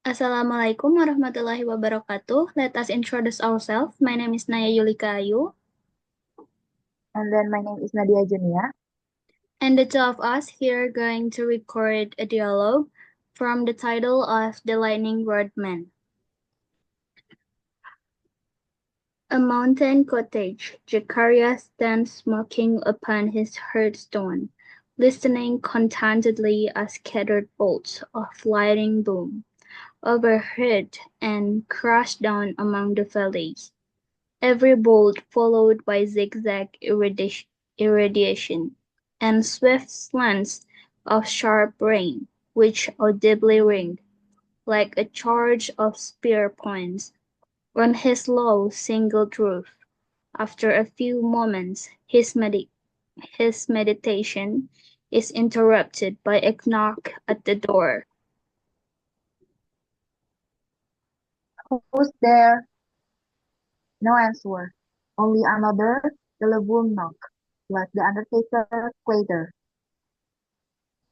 Assalamualaikum warahmatullahi wabarakatuh. Let us introduce ourselves. My name is Naya Yulika. And then my name is Nadya Junia. And the two of us here are going to record a dialogue from the title of The Lightning Rod Man. A mountain cottage. Jakaria stands smoking upon his hearthstone, listening contentedly as scattered bolts of lightning boom overhead and crash down among the valleys. Every bolt followed by zigzag irradiation, and swift slants of sharp rain, which audibly ring, like a charge of spear points, on his low singled roof. After a few moments his meditation is interrupted by a knock at the door. Who's there? No answer. Only another telephone knock, like the Undertaker quater.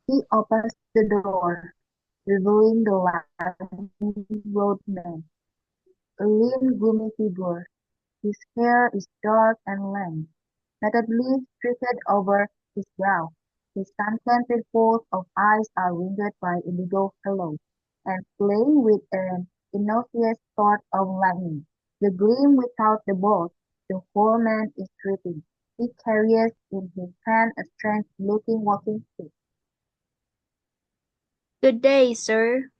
He opens the door, revealing the lightning roadman, a lean, gloomy figure. His hair is dark and lank, neatly streaked over his brow. His sunken pupils of eyes are ringed by indigo halos, and flame with an innocuous sort of lightning. The gleam without the bolt. The whole man is dripping. He carries in his hand a strange-looking walking stick. Good day, sir.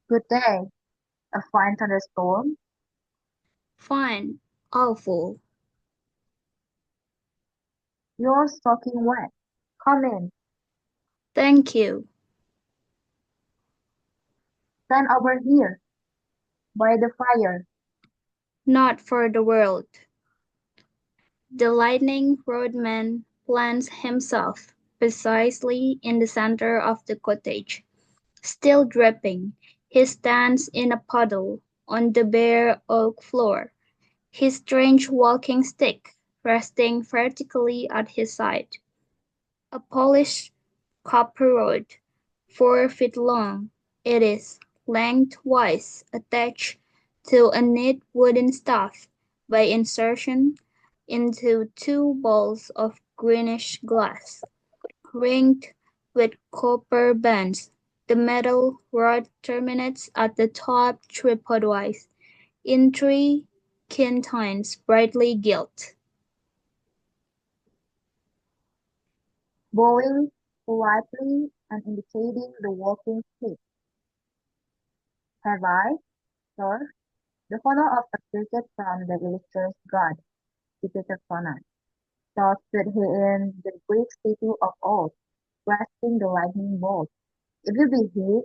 Good day. A fine thunderstorm. Fine. Awful. You're soaking wet. Come in. Thank you. Stand over here, by the fire. Not for the world. The lightning roadman plants himself precisely in the center of the cottage. Still dripping, he stands in a puddle on the bare oak floor, his strange walking stick resting vertically at his side. A polished copper rod, 4 feet long, it is, lengthwise attached to a neat wooden staff by insertion into two balls of greenish glass, ringed with copper bands. The metal rod terminates at the top tripodwise in three quintines brightly gilt. Bowing politely and indicating the walking stick. Have I, sir? The photo of a cricket from the illustrious god, repeated Conan. Thus stood he in the Greek statue of old, grasping the lightning bolt. If you be he,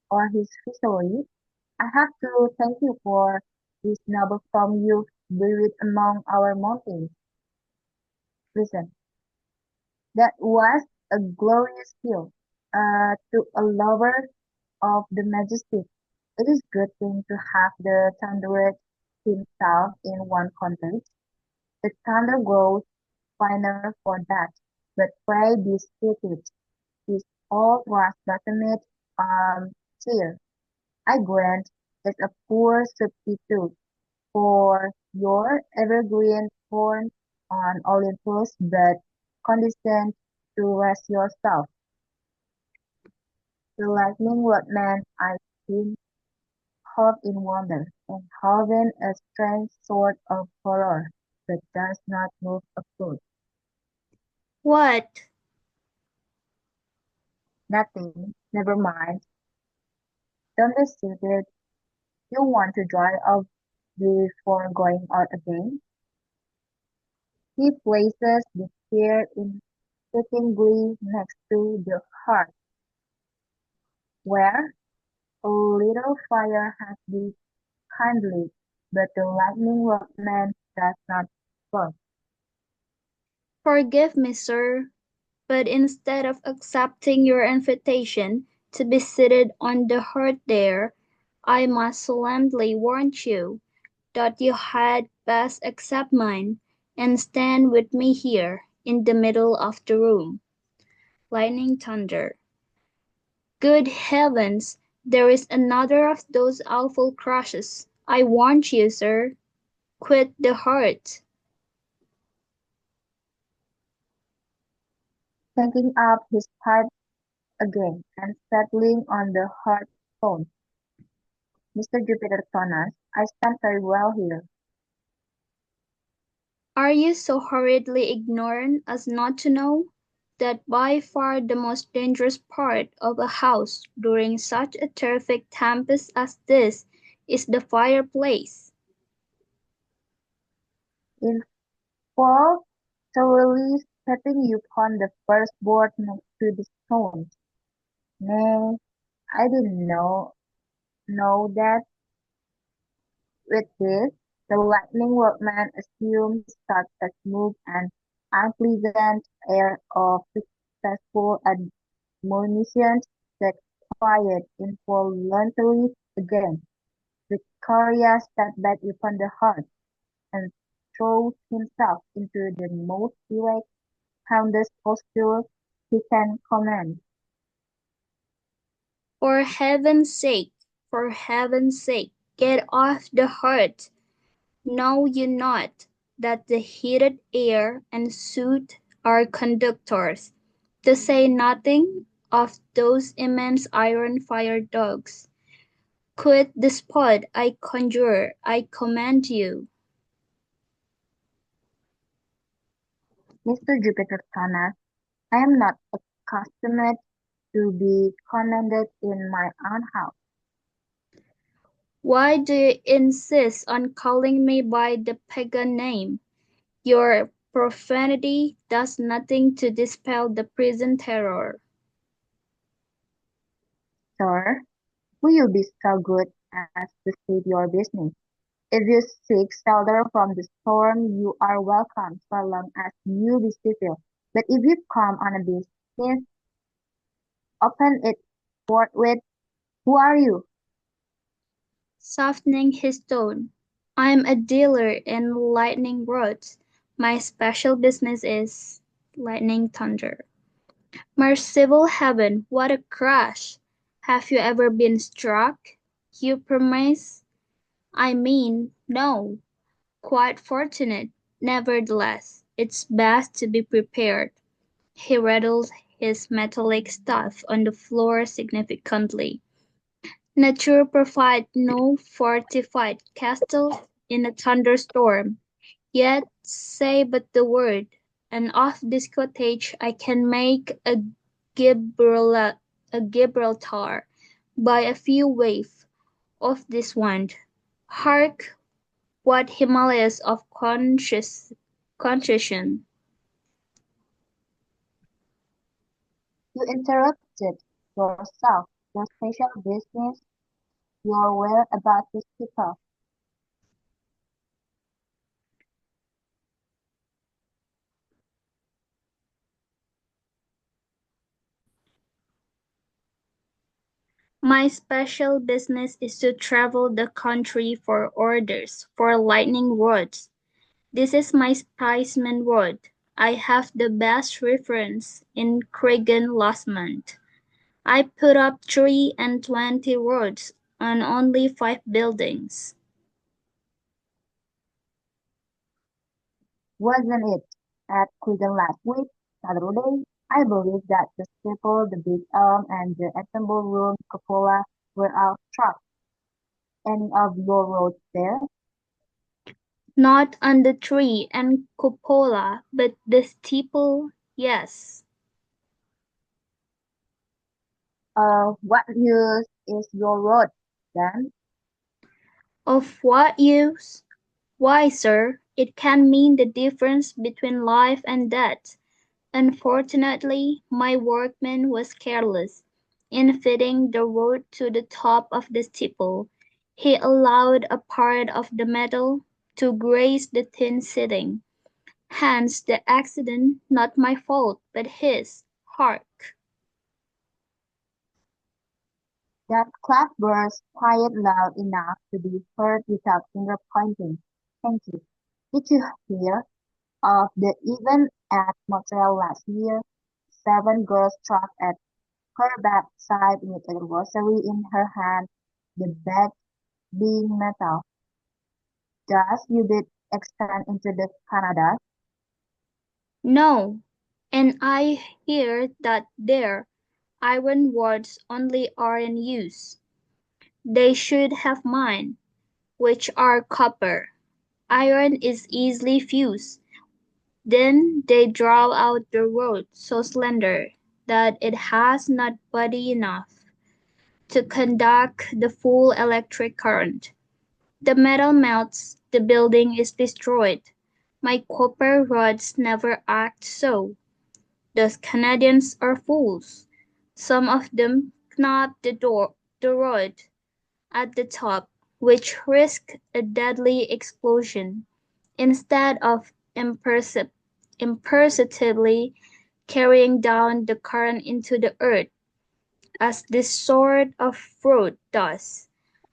or his fishery, I have to thank you for this noble storm you've brewed among our mountains. Listen, that was a glorious hill. To a lover of the majestic, it is good thing to have the thunderer himself in one context. The thunder grows finer for that, but pray be seated. This old brass-bottomed chair, I grant, is a poor substitute for your evergreen throne on Olympus, but condescend to rest yourself. The lightning workman eyed him half in wonder, and half in a strange sort of horror, but does not move a foot. What? Nothing, never mind. Don't be stupid. You want to dry off before going out again? He places the chair invitingly next to the hearth, where a little fire has been kindled, but the lightning workman does not burn. Forgive me, sir, but instead of accepting your invitation to be seated on the hearth there, I must solemnly warn you that you had best accept mine and stand with me here in the middle of the room. Lightning thunder. Good heavens, there is another of those awful crashes. I warned you, sir. Quit the heart. Taking up his pipe again and settling on the hard stone. Mr. Jupiter Tonnes, I stand very well here. Are you so horridly ignorant as not to know that by far the most dangerous part of a house during such a terrific tempest as this is the fireplace? In full, thoroughly stepping you upon the first board next to the stones. Nay, I didn't know that. With this, the lightning workman assumed such a smooth and unpleasant air of successful admonition that quiet involuntarily again. Victoria stepped back upon the hearth, and threw himself into the most erect, calmest posture he can command. For heaven's sake, for heaven's sake, get off the hearth! Know you not that the heated air and soot are conductors, to say nothing of those immense iron fire dogs? Quit the spot, I conjure, I command you. Mr. Jupiter Tonnes, I am not accustomed to be commanded in my own house. Why do you insist on calling me by the pagan name? Your profanity does nothing to dispel the prison terror. Sir, will you be so good as to state your business? If you seek shelter from the storm, you are welcome so long as you be civil. But if you come on a business, open it forthwith. Who are you? Softening his tone, I am a dealer in lightning rods. My special business is lightning thunder. Merciful heaven, what a crash! Have you ever been struck? You promise? I mean, no. Quite fortunate. Nevertheless, it's best to be prepared. He rattled his metallic stuff on the floor significantly. Nature provides no fortified castle in a thunderstorm. Yet say but the word, and of this cottage I can make a Gibraltar by a few waves of this wand. Hark, what Himalayas of concession! You interrupted yourself. Your special business, your whereabouts people. My special business is to travel the country for orders for lightning rods. This is my specimen rod. I have the best reference in Craigen last month. I put up 23 rods on only 5 buildings. Wasn't it at Cleveland last week, Saturday? I believe that the steeple, the big elm, and the ensemble room cupola were all struck. Any of your roads there? Not on the tree and cupola, but the steeple, yes. What use is your road, then? Of what use? Why, sir, it can mean the difference between life and death. Unfortunately, my workman was careless. In fitting the rod to the top of the steeple, he allowed a part of the metal to graze the thin setting. Hence the accident, not my fault, but his. Hark! That clap burst quiet loud enough to be heard without finger pointing. Thank you. Did you hear of the event at Montreal last year? 7 girls struck at her bedside with a rosary in her hand, the bed being metal. Does your bed extend into the Canada? No, and I hear that their iron rods only are in use. They should have mine, which are copper. Iron is easily fused. Then they draw out the rod so slender that it has not body enough to conduct the full electric current. The metal melts, the building is destroyed. My copper rods never act so. The Canadians are fools. Some of them knot the rod at the top, which risk a deadly explosion, instead of imperceptibly carrying down the current into the earth, as this sort of rod does.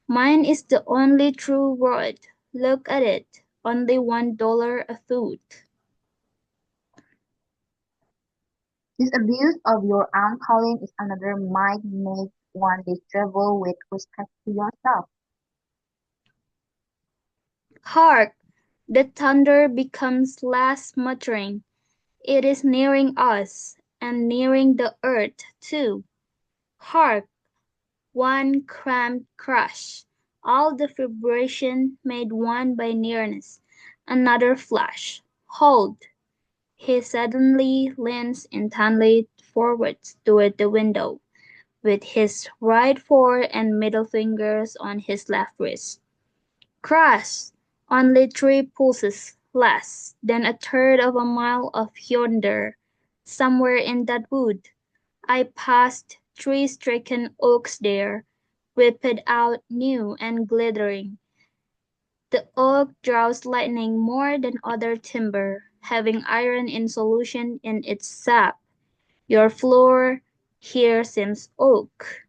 Mine is the only true rod. Look at it, only $1 a foot. This abuse of your own calling is another might make one distrustful with respect to yourself. Hark! The thunder becomes less muttering. It is nearing us, and nearing the earth, too. Hark! One cramped crash, all the vibration made one by nearness. Another flash. Hold! He suddenly leans intently forward toward the window, with his right fore and middle fingers on his left wrist. Crash! Only 3 pulses less than a third of a mile off yonder, somewhere in that wood. I passed 3 stricken oaks there, whipped out new and glittering. The oak draws lightning more than other timber, having iron in solution in its sap. Your floor here seems oak.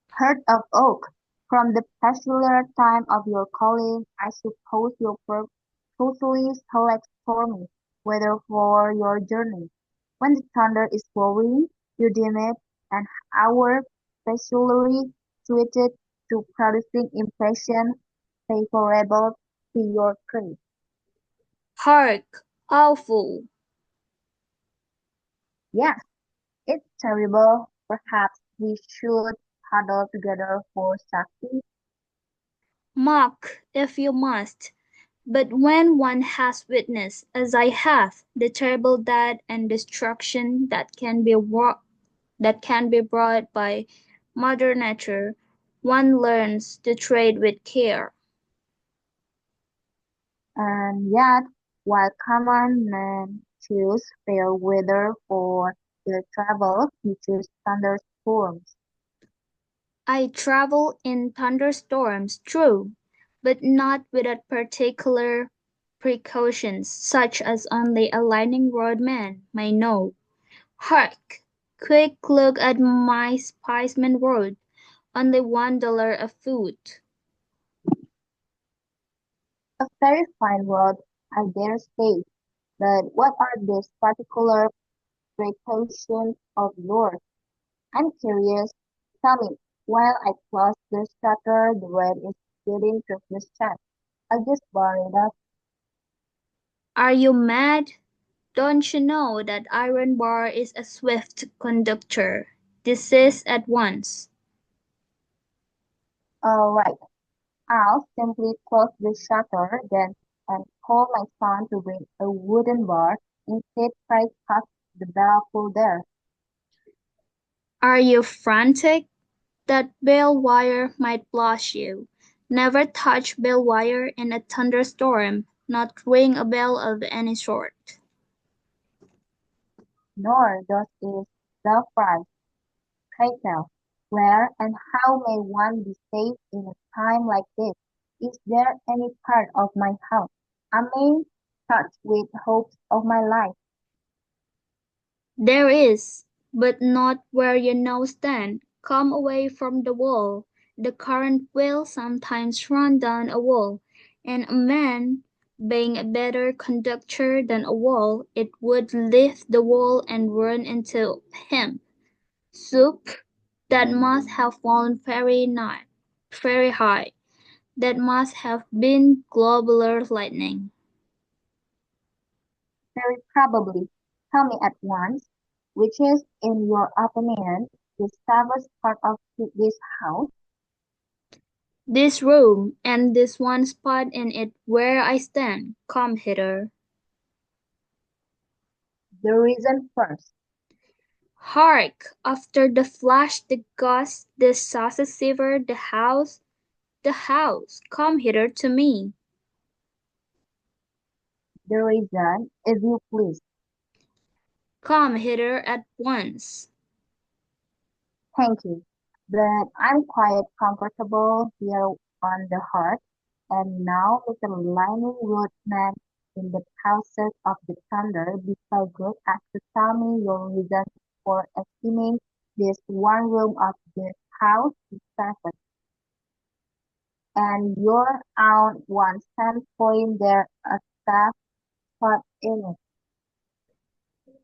Heard of oak. From the peculiar time of your calling, I suppose you purposely select stormy weather for your journey. When the thunder is blowing, you dim it, an hour peculiarly suited to producing impressions favorable to your trade. Hark! Awful! Yes, it's terrible. Perhaps we should huddle together for safety. Mock, if you must. But when one has witnessed, as I have, the terrible death and destruction that can be brought by Mother Nature, one learns to trade with care. And yet, while common men choose fair weather for their travel, you choose thunderstorms. I travel in thunderstorms, true, but not without particular precautions, such as only a lightning rod man may know. Hark! Quick look at my specimen rod, only $1 a foot. A very fine road, I dare say, but what are these particular precautions of yours? I'm curious. Tell me, while I close the shutter, the rain is getting Christmas chant. I just brought it up. Are you mad? Don't you know that iron bar is a swift conductor? Desist at once. All right, I'll simply close the shutter then and call my son to bring a wooden bar instead try past the baffle there. Are you frantic? That bale wire might blush you. Never touch bale wire in a thunderstorm, not ring a bell of any sort. Nor does it self-rise. Pray tell, where and how may one be safe in a time like this? Is there any part of my house I may touch with hopes of my life? There is, but not where you now stand. Come away from the wall. The current will sometimes run down a wall, and a man Being a better conductor than a wall, it would lift the wall and run into him. Soup that must have fallen very high. That must have been globular lightning. Very probably. Tell me at once, which is, in your opinion, the safest part of this house? This room, and this one spot in it where I stand. Come hither. The reason first. Hark! After the flash, the gust, the saucy shiver, the house. Come hither to me. The reason, if you please. Come hither at once. Thank you. But I'm quite comfortable here on the hearth, and now with the lining roadman in the process of the thunder, be so good as to tell me your reasons for esteeming this one room of this house is perfect, and your own one standpoint there a staff spot in it.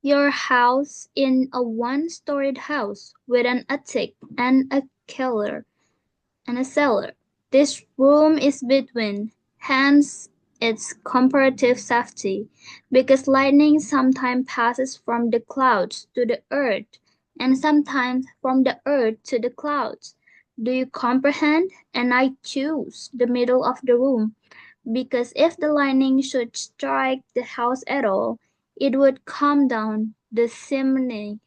Your house in a one-storied house with an attic and a cellar and a cellar. This room is between, hence its comparative safety, because lightning sometimes passes from the clouds to the earth, and sometimes from the earth to the clouds. Do you comprehend? And I choose the middle of the room, because if the lightning should strike the house at all, it would come down the chimney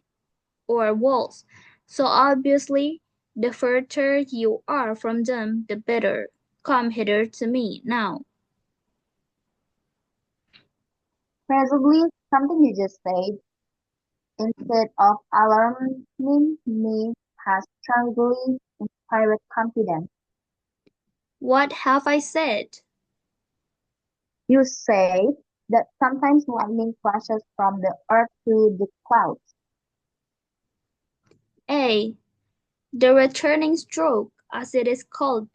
or walls. So obviously, the further you are from them, the better. Come hither to me now. Presumably, something you just said, instead of alarming me, has strongly inspired confidence. What have I said? You say that sometimes lightning flashes from the earth to the clouds. A. The returning stroke, as it is called,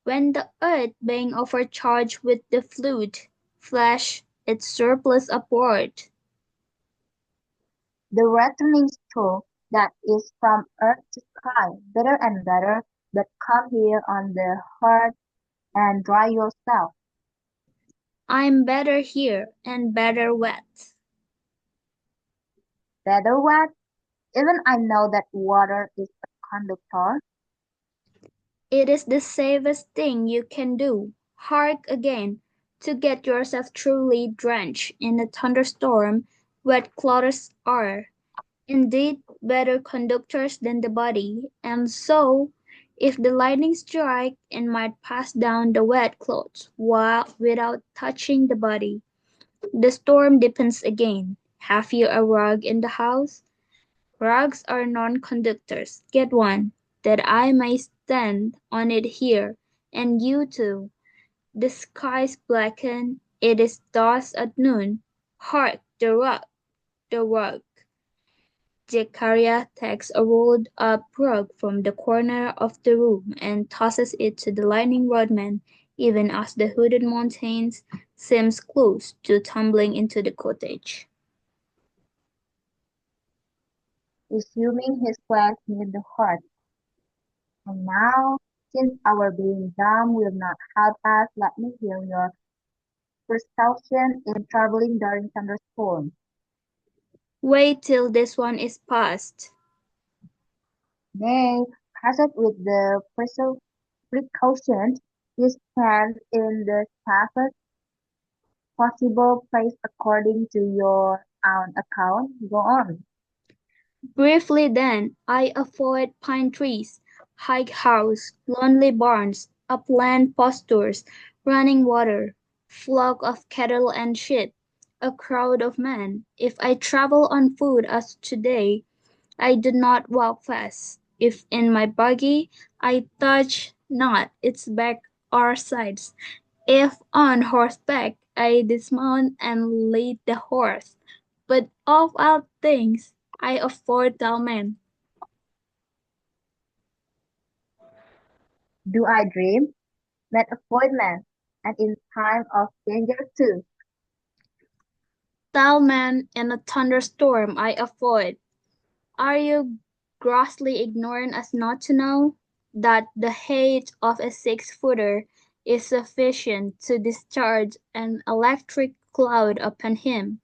when the earth being overcharged with the fluid, flash its surplus upward. The returning stroke that is from earth to sky, better and better, but come here on the hearth and dry yourself. I'm better here and better wet. Better wet? Even I know that water is a conductor. It is the safest thing you can do. Hark again, to get yourself truly drenched in a thunderstorm, wet clothes are, indeed, better conductors than the body, and so, if the lightning strike, it might pass down the wet clothes, while without touching the body. The storm deepens again. Have you a rug in the house? Rugs are non-conductors. Get one, that I may stand on it here, and you too. The skies blacken. It is dusk at noon. Hark, the rug, the rug. Zechariah takes a rolled up rug from the corner of the room and tosses it to the lightning rodman, even as the hooded mountains seems close to tumbling into the cottage. Resuming his place near the hearth. And now, since our being dumb will not help us, let me hear your perception in traveling during thunderstorms. Wait till this one is past. Nay, present with the precautions you stand in the safest possible place according to your own account. Go on. Briefly then, I avoid pine trees, high house, lonely barns, upland pastures, running water, flock of cattle and sheep, a crowd of men. If I travel on foot as today, I do not walk fast. If in my buggy, I touch not its back or sides. If on horseback, I dismount and lead the horse. But of all things, I avoid dull men. Do I dream? Met appointment. and in time of danger too. Talman, in a thunderstorm I avoid. Are you grossly ignorant as not to know that the height of a 6-footer is sufficient to discharge an electric cloud upon him?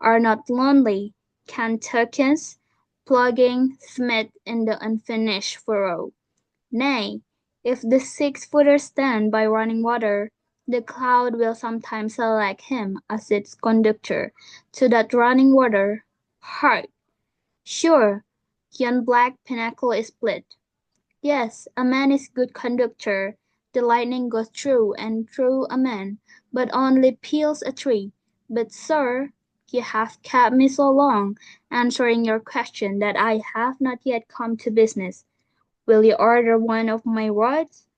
Are not lonely Kentuckians plugging Smith in the unfinished furrow? Nay, if the 6-footer stand by running water, the cloud will sometimes select him as its conductor to that running water. Hark! Sure, yon black pinnacle is split. Yes, a man is good conductor. The lightning goes through and through a man, but only peels a tree. But, sir, you have kept me so long answering your question that I have not yet come to business. Will you order one of my rods?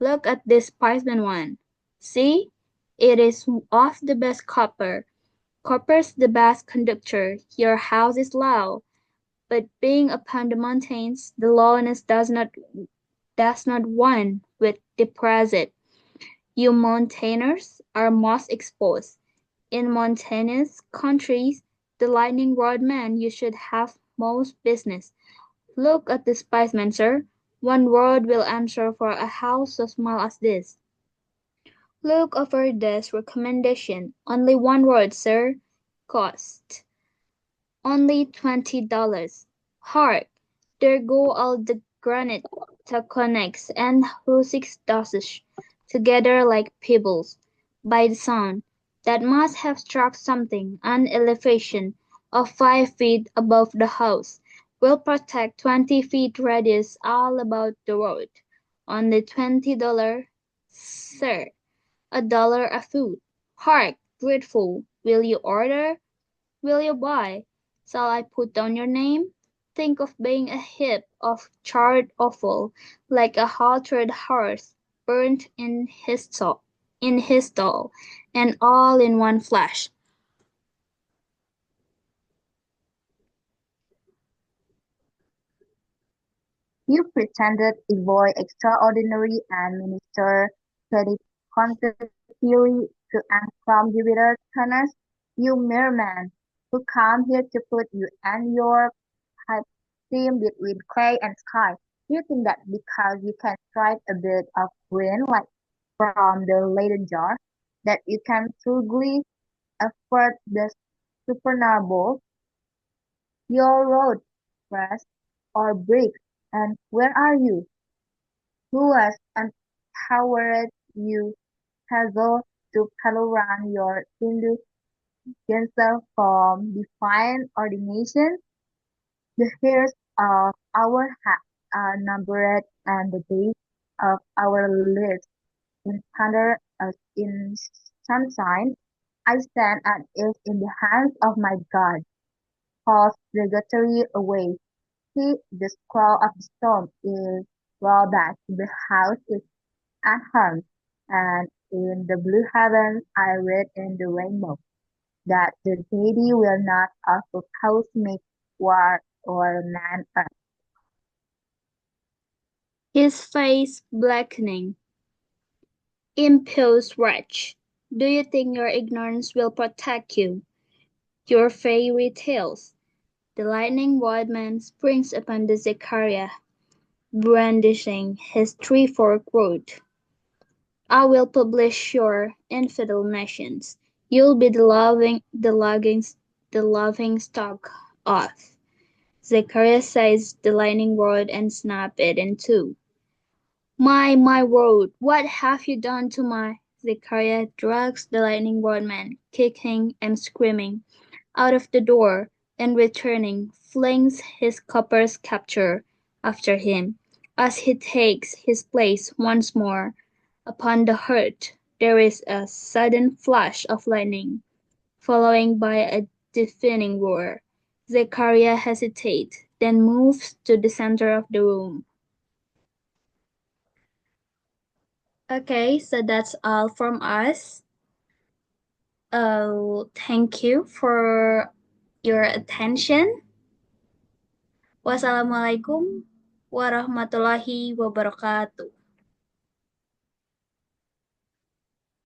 Look at this Spiceman one. See, it is of the best copper. Copper's the best conductor. Your house is low, but being upon the mountains, the lowness does not one whit depress it. You mountaineers are most exposed. In mountainous countries, the lightning rod man you should have most business. Look at the Spiceman, sir. One rod will answer for a house so small as this. Look over this recommendation. Only one rod, sir. Cost only $20. Hark! There go all the granite taconics and hussix dosage together like pebbles. By the sound, that must have struck something. An elevation of 5 feet above the house will protect 20 feet radius all about the road. Only $20, sir. $1 a foot. Hark! Grateful. Will you order? Will you buy? Shall I put down your name? Think of being a heap of charred offal, like a haltered horse burnt in his stall, and all in one flash. You pretended a boy extraordinary and minister plenipotentiary to and from Jupiter tenors, you mere man, who come here to put you and your pipe steam between clay and sky. You think that because you can strike a bit of wind like from the Leyden jar, that you can frugally afford the supernal your road, rest, or break, and where are you? Who has empowered you Hazel to pedal round your indulgence from divine ordination? The hairs of our head are numbered, and the days of our lives in thunder as in sunshine. I stand and is in the hands of my God. Calls regulatory away. See, the squall of the storm is well back. The house is unharmed, and in the blue heavens I read in the rainbow that the deity will not also cause make war or man earth. His face blackening. Impious wretch! Do you think your ignorance will protect you? Your fairy tales! The lightning rod man springs upon the Zechariah, brandishing his three-forked rod. I will publish your infidel nations. You'll be the laughing stock of. Zechariah seized the lightning rod and snapped it in two. My rod, what have you done to my? Zechariah drags the lightning rod man, kicking and screaming, out of the door, and returning, flings his copper sceptre after him. As he takes his place once more upon the hearth, there is a sudden flash of lightning, followed by a deafening roar. Zechariah hesitates, then moves to the center of the room. Okay, so that's all from us. Thank you for your attention. Wassalamualaikum warahmatullahi wabarakatuh.